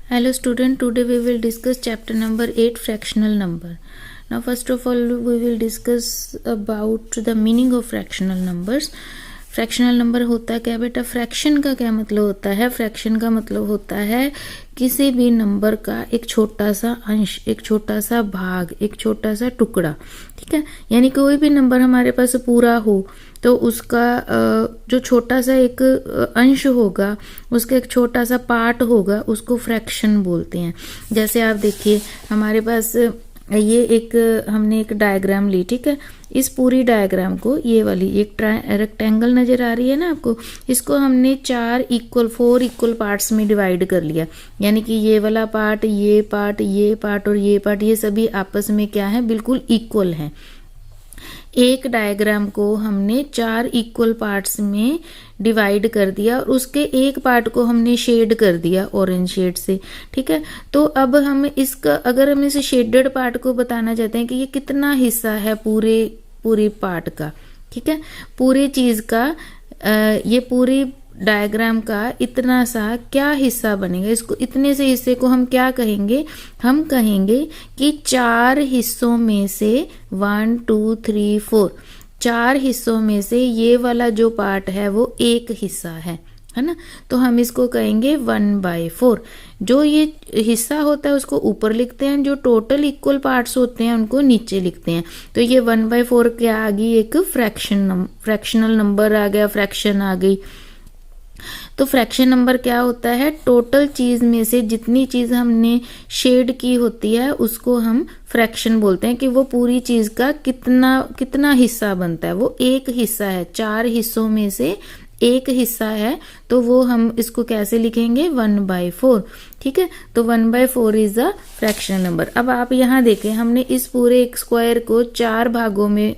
Hello student, today we will discuss chapter number 8 fractional number. Now first of all we will discuss about the meaning of fractional numbers. Fractional number होता क्या बेटा? Fraction का क्या मतलब होता है? Fraction का मतलब होता है किसी भी नंबर का एक छोटा सा अंश, एक छोटा सा भाग, एक छोटा सा टुकड़ा, ठीक है। यानी कोई भी नंबर हमारे पास पूरा हो तो उसका जो छोटा सा एक अंश होगा, उसका एक छोटा सा पार्ट होगा, उसको फ्रैक्शन बोलते हैं। जैसे आप देखिए हमारे पास ये एक हमने एक डायग्राम ली, ठीक है। इस पूरी डायग्राम को, ये वाली एक रेक्टेंगल नजर आ रही है ना आपको, इसको हमने फोर इक्वल पार्ट्स में डिवाइड कर लिया। यानी कि ये वाला पार्ट, ये पार्ट, ये पार्ट और ये पार्ट, ये सभी आपस में क्या है? बिल्कुल इक्वल है। एक डायग्राम को हमने 4 इक्वल पार्ट्स में डिवाइड कर दिया और उसके एक पार्ट को हमने शेड कर दिया ऑरेंज शेड से, ठीक है। तो अब हम इसका, अगर हम इस शेडेड पार्ट को बताना चाहते हैं कि ये कितना हिस्सा है पूरे पार्ट का, ठीक है, पूरी चीज का, ये पूरी डायग्राम का इतना सा क्या हिस्सा बनेगा, इसको इतने से हिस्से को हम क्या कहेंगे? हम कहेंगे कि 4 हिस्सों में से 1 2 3 4, 4 हिस्सों में से ये वाला जो पार्ट है वो एक हिस्सा है ना। तो हम इसको कहेंगे 1/4। जो ये हिस्सा होता है उसको ऊपर लिखते हैं, जो टोटल इक्वल पार्ट्स होते हैं उनको नीचे लिखते हैं। तो ये 1/4 क्या आ गई? एक फ्रैक्शनल नंबर आ गया, फ्रैक्शन आ गई। तो फ्रैक्शन नंबर क्या होता है? टोटल चीज में से जितनी चीज हमने शेड की होती है उसको हम फ्रैक्शन बोलते हैं, कि वो पूरी चीज का कितना हिस्सा बनता है। वो एक हिस्सा है, 4 हिस्सों में से एक हिस्सा है, तो वो हम इसको कैसे लिखेंगे? 1/4, ठीक है। तो 1/4 इज अ फ्रैक्शनल नंबर। अब आप यहाँ देखें, हमने इस पूरे एक स्क्वायर को 4 भागों में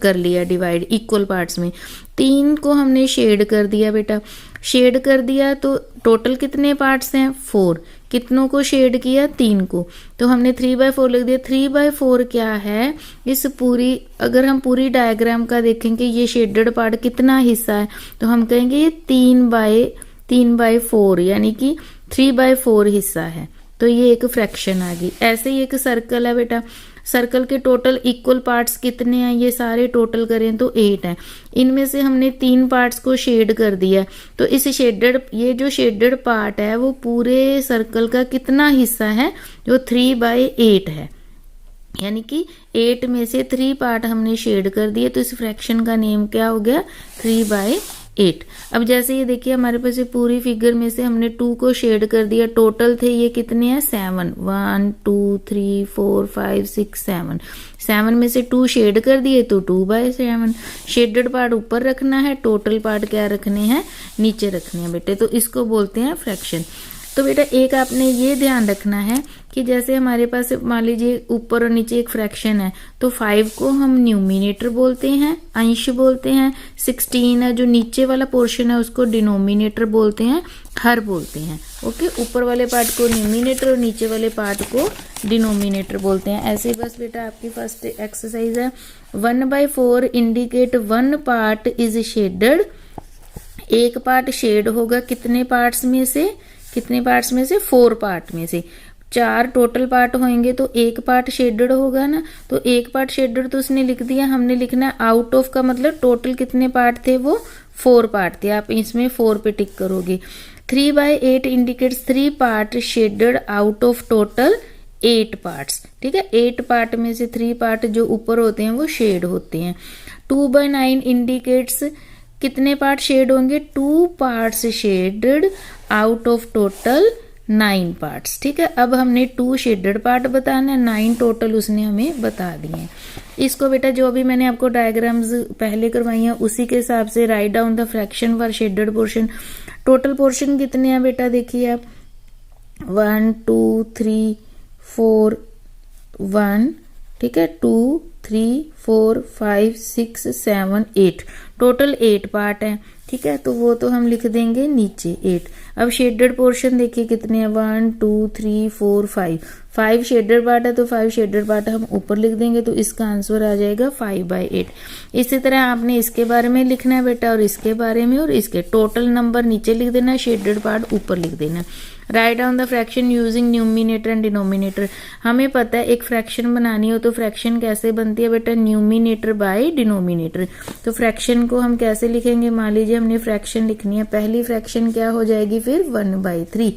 कर लिया डिवाइड, इक्वल पार्ट्स में। 3 को हमने शेड कर दिया बेटा, शेड कर दिया तो टोटल कितने पार्ट्स हैं? 4। कितनों को शेड किया? 3 को। तो हमने 3/4 लिख दिया। 3/4 क्या है? इस पूरी, अगर हम पूरी डायग्राम का देखेंगे ये शेडेड पार्ट कितना हिस्सा है, तो हम कहेंगे ये 3/4 यानी कि 3/4 हिस्सा है। तो ये एक फ्रैक्शन आ गई। ऐसे ही एक सर्कल है बेटा, सर्कल के टोटल इक्वल पार्ट्स कितने हैं? ये सारे टोटल करें तो 8 हैं। इनमें से हमने 3 पार्ट्स को शेड कर दिया, तो इस ये जो शेडेड पार्ट है वो पूरे सर्कल का कितना हिस्सा है? जो 3/8 है। यानी कि 8 में से 3 पार्ट हमने शेड कर दिए, तो इस फ्रैक्शन का नेम क्या हो गया? 3/8। अब जैसे ये देखिए हमारे पास ये पूरी फिगर में से हमने 2 को शेड कर दिया, टोटल थे ये कितने हैं? 7। 1 2 3 4 5 6 7, 7 में से 2 शेड कर दिए तो 2/7। शेडेड पार्ट ऊपर रखना है, टोटल पार्ट क्या रखने हैं? नीचे रखने हैं बेटे। तो इसको बोलते हैं फ्रैक्शन। तो बेटा एक आपने ये ध्यान रखना है कि जैसे हमारे पास मान लीजिए ऊपर और नीचे एक फ्रैक्शन है, तो 5 को हम न्यूमिनेटर बोलते हैं, अंश बोलते हैं। 16 है जो नीचे वाला पोर्शन है उसको डिनोमिनेटर बोलते हैं, हर बोलते हैं। ओके, ऊपर वाले पार्ट को न्यूमिनेटर और नीचे वाले पार्ट को डिनोमिनेटर बोलते हैं। ऐसे ही बस बेटा आपकी फर्स्ट एक्सरसाइज है 1/4 इंडिकेट 1 पार्ट इज शेडेड। एक पार्ट शेड होगा कितने पार्ट्स में से? कितने पार्ट्स में से? 4 पार्ट में से। 4 टोटल पार्ट होंगे तो एक पार्ट शेडेड होगा ना, तो एक पार्ट शेडेड तो उसने लिख दिया। हमने लिखना है आउट ऑफ का मतलब टोटल कितने पार्ट थे? वो 4 पार्ट थे। आप इसमें 4 पे टिक करोगे। 3/8 indicates 3 part shaded out of total 8 parts, ठीक है। 8 पार्ट में से 3 पार्ट जो ऊपर होते हैं वो शेड होते हैं। 2/9 इंडिकेट्स कितने पार्ट शेड होंगे? 2 parts shaded out of total 9 parts, ठीक है। अब हमने 2 शेडेड पार्ट बताना है, 9 टोटल उसने हमें बता दिए हैं। इसको बेटा जो अभी मैंने आपको डायग्राम्स पहले करवाई हैं उसी के हिसाब से write down the fraction for shaded portion. Total portion कितने हैं बेटा? देखिए आप 1 2 3 4 1, ठीक है, 2 3 4 5 6 7 8, टोटल 8 पार्ट है। ठीक है, तो वो तो हम लिख देंगे नीचे 8। अब शेडेड पोर्शन देखिए कितने हैं, 1 2 3 4 5 शेडेड पार्ट है, तो 5 शेडेड पार्ट हम ऊपर लिख देंगे, तो इसका आंसर आ जाएगा 5/8। इसी तरह आपने इसके बारे में लिखना है बेटा, और इसके बारे में, और इसके टोटल नंबर नीचे लिख देना, शेडेड पार्ट ऊपर लिख देना। Write down the fraction using numerator and denominator. हमें पता है एक फ्रैक्शन बनानी हो तो फ्रैक्शन कैसे बनती है बेटा, न्यूमिनेटर बाय डिनोमिनेटर। तो फ्रैक्शन को हम कैसे लिखेंगे, मान लीजिए हमने फ्रैक्शन लिखनी है, पहली फ्रैक्शन क्या हो जाएगी फिर 1/3।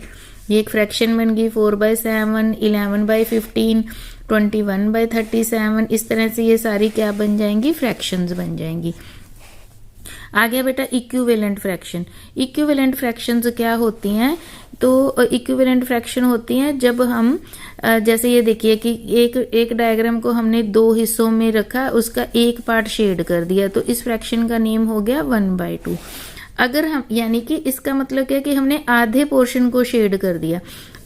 ये एक फ्रैक्शन बन गई 4/7, 11/15, 21/37। इस तरह से ये सारी क्या बन जाएंगी, फ्रैक्शंस बन जाएंगी। आ गया बेटा इक्विवेलेंट फ्रैक्शन। इक्विवेलेंट फ्रैक्शंस क्या होती हैं, तो इक्विवेलेंट फ्रैक्शन होती हैं जब हम जैसे ये देखिए कि एक डायग्राम को हमने 2 हिस्सों में रखा, उसका एक पार्ट शेड कर दिया, तो इस फ्रैक्शन का नेम हो गया 1/2। अगर हम, यानी कि इसका मतलब क्या है कि हमने आधे पोर्शन को शेड कर दिया।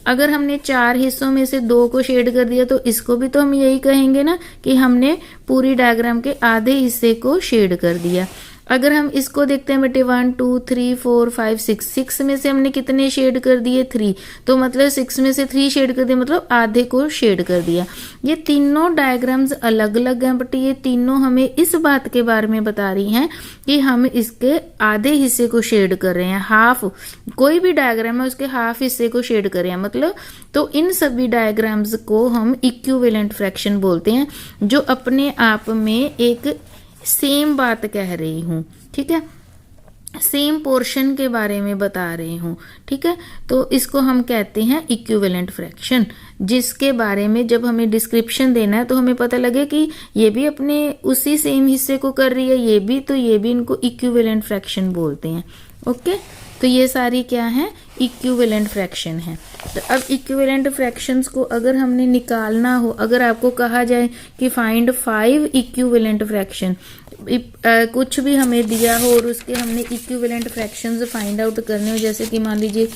अगर हमने 4 हिस्सों में से 2 को शेड कर दिया, तो इसको भी तो हम यही कहेंगे ना कि हमने पूरी डायग्राम के आधे हिस्से को शेड कर दिया। अगर हम इसको देखते हैं बेटे 1 2 3 4 5 6 में से हमने कितने शेड कर दिए, 3, तो मतलब 6 में से 3 शेड कर दिए, मतलब आधे को शेड कर दिया। ये तीनों डायग्राम्स अलग अलग हैं, बट ये तीनों हमें इस बात के बारे में बता रही हैं कि हम इसके आधे हिस्से को शेड कर रहे हैं, हाफ, कोई भी डायग्राम है उसके हाफ हिस्से को शेड कर रहे हैं मतलब। तो इन सभी डायग्राम्स को हम इक्विवेलेंट फ्रैक्शन बोलते हैं, जो अपने आप में एक सेम बात कह रही हूं। ठीक है, सेम पोर्शन के बारे में बता रही हूं। ठीक है, तो इसको हम कहते हैं इक्विवेलेंट फ्रैक्शन, जिसके बारे में जब हमें डिस्क्रिप्शन देना है तो हमें पता लगे कि ये भी अपने उसी सेम हिस्से को कर रही है, ये भी, तो ये भी इनको इक्विवेलेंट फ्रैक्शन बोलते हैं। ओके, तो ये सारी क्या है, इक्विवेलेंट फ्रैक्शन है। तो अब इक्विवेलेंट फ्रैक्शंस को अगर हमने निकालना हो, अगर आपको कहा जाए कि फाइंड 5 इक्विवेलेंट फ्रैक्शन, कुछ भी हमें दिया हो और उसके हमने इक्विवेलेंट फ्रैक्शंस फाइंड आउट करने हो, जैसे कि मान लीजिए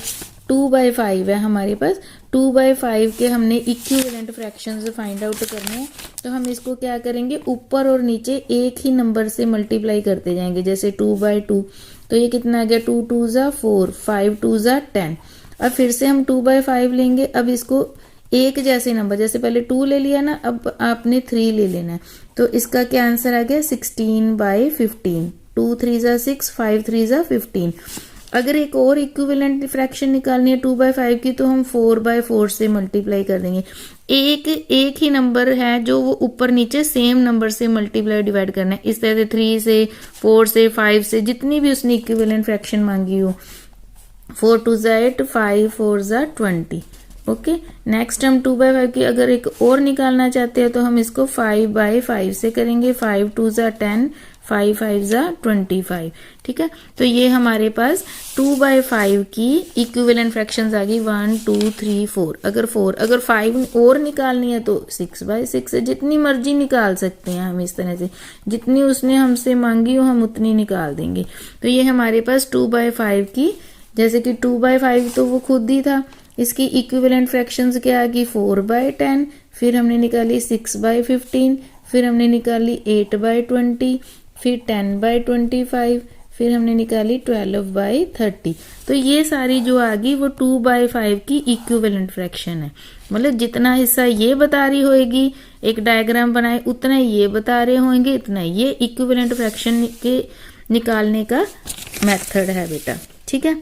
2/5 है हमारे पास, 2/5 के हमने इक्विवेलेंट फ्रैक्शंस फाइंड आउट करने हैं, तो हम इसको क्या करेंगे, ऊपर और नीचे एक ही नंबर से मल्टीप्लाई करते जाएंगे। जैसे 2/2, तो ये कितना आ गया, 2 2 ज़ा 4, 5 2 ज़ा 10। अब फिर से हम 2/5 लेंगे, अब इसको एक जैसे नंबर, जैसे पहले 2 ले लिया ना, अब आपने 3 ले लेना है, तो इसका क्या आंसर आ गया, 16/15। 2 3 ज़ा 6, 5 3 ज़ा 15। अगर एक और इक्विवेलेंट फ्रैक्शन निकालनी है 2/5 की, तो हम 4/4 से मल्टीप्लाई कर देंगे। एक ही नंबर है जो वो ऊपर नीचे सेम नंबर से मल्टीप्लाई डिवाइड करना है। इस तरह से 3 से, 4 से, 5 से, जितनी भी उसने इक्विवेलेंट फ्रैक्शन मांगी हो, 4 2 ज़ा 8, 5 4 ज़ा 20। ओके, नेक्स्ट हम 2/5 की अगर एक और निकालना चाहते हैं तो हम इसको 5/5 से करेंगे। 5 2 ज़ा 10, 5 5 ज़ा 25। ठीक है, तो ये हमारे पास 2/5 की इक्विवेलेंट फ्रैक्शंस आ गई, 1 2 3 4। अगर 5 और निकालनी है तो 6/6 है, जितनी मर्जी निकाल सकते हैं हम। इस तरह से जितनी उसने हमसे मांगी हो हम उतनी निकाल देंगे। तो ये हमारे पास 2/5 की, जैसे कि 2/5 तो वो खुद ही था, इसकी इक्विवेलेंट फ्रैक्शंस क्या आ गई, 4/10, फिर हमने निकाली 6/15, फिर हमने निकाली 8/20, फिर 10/25, फिर हमने निकाली 12/30। तो ये सारी जो आ गई वो 2/5 की इक्विवेलेंट फ्रैक्शन है। मतलब जितना हिस्सा ये बता रही होगी, एक डायग्राम बनाए, उतना ये बता रहे होंगे, इतना ये इक्विवेलेंट फ्रैक्शन के निकालने का मेथड है बेटा। ठीक है,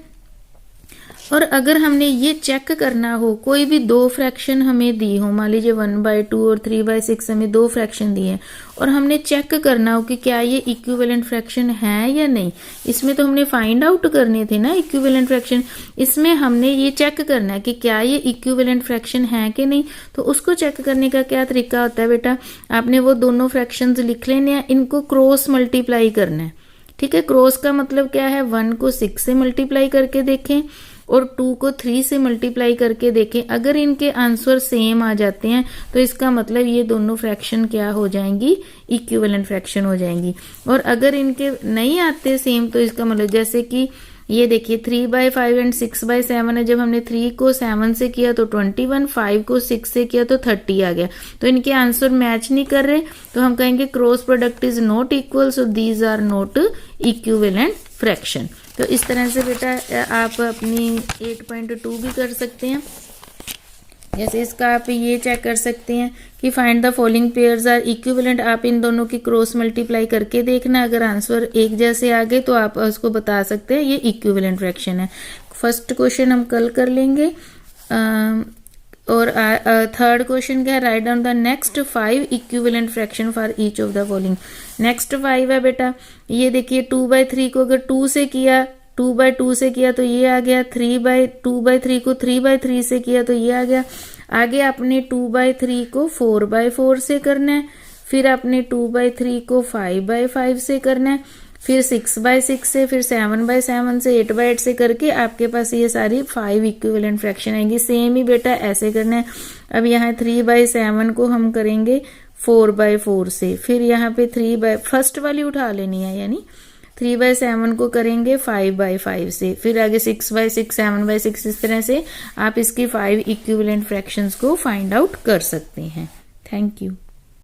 और अगर हमने ये चेक करना हो, कोई भी 2 फ्रैक्शन हमें दी हो, मान लीजिए 1/2 और 3/6 हमें 2 फ्रैक्शन दिए हैं, और हमने चेक करना हो कि क्या ये इक्विवेलेंट फ्रैक्शन है या नहीं, इसमें तो हमने फाइंड आउट करने थे ना इक्विवेलेंट फ्रैक्शन, इसमें हमने ये चेक करना है कि क्या ये इक्विवेलेंट फ्रैक्शन है कि नहीं। तो उसको चेक करने का क्या तरीका होता है बेटा, आपने वो दोनों फ्रैक्शंस लिख लेने हैं, इनको क्रॉस मल्टीप्लाई करना है। ठीक है, क्रॉस का मतलब क्या है, 1 को 6 से मल्टीप्लाई करके देखें और 2 को 3 से मल्टीप्लाई करके देखें। अगर इनके आंसर सेम आ जाते हैं तो इसका मतलब ये दोनों फ्रैक्शन क्या हो जाएंगी, इक्विवेलेंट फ्रैक्शन हो जाएंगी। और अगर इनके नहीं आते सेम, तो इसका मतलब जैसे कि ये देखिए 3/5 एंड 6/7 है। जब हमने 3 को 7 से किया तो 21, 5 को 6 से किया तो 30 आ गया। तो इनके आंसर मैच नहीं कर रहे, तो हम कहेंगे cross product is not equal, so these are not equivalent fraction. तो इस तरह से बेटा आप अपनी 8.2 भी कर सकते हैं। जैसे इसका आप ये चेक कर सकते हैं कि find the following pairs are equivalent. आप इन दोनों की क्रॉस मल्टीप्लाई करके देखना, अगर आंसर एक जैसे आ गए तो आप उसको बता सकते हैं ये इक्विवेलेंट फ्रैक्शन है। फर्स्ट क्वेश्चन हम कल कर लेंगे। और थर्ड क्वेश्चन क्या है, write down the next 5 equivalent fraction for each of the following. Next 5 है बेटा, ये देखिए 2/3 को अगर 2 से किया, 2/2 से किया तो ये आ गया, 2/3 को 3/3 से किया तो ये आ गया। आगे आपने 2/3 को 4/4 से करना है, फिर आपने 2/3 को 5/5 से करना है, फिर 6/6 से, फिर 7/7 से, 8/8 से करके आपके पास ये सारी 5 इक्विवेलेंट फ्रैक्शन आएंगी। सेम ही बेटा ऐसे करना है। अब यहाँ 3/7 को हम करेंगे 4/4 से, फिर यहाँ पे फर्स्ट वाली उठा लेनी है, यानी 3/7 को करेंगे 5/5 से, फिर आगे 6/6, 7/6, इस तरह से आप इसकी 5 इक्विवेलेंट फ्रैक्शंस को फाइंड आउट कर सकते हैं। Thank you.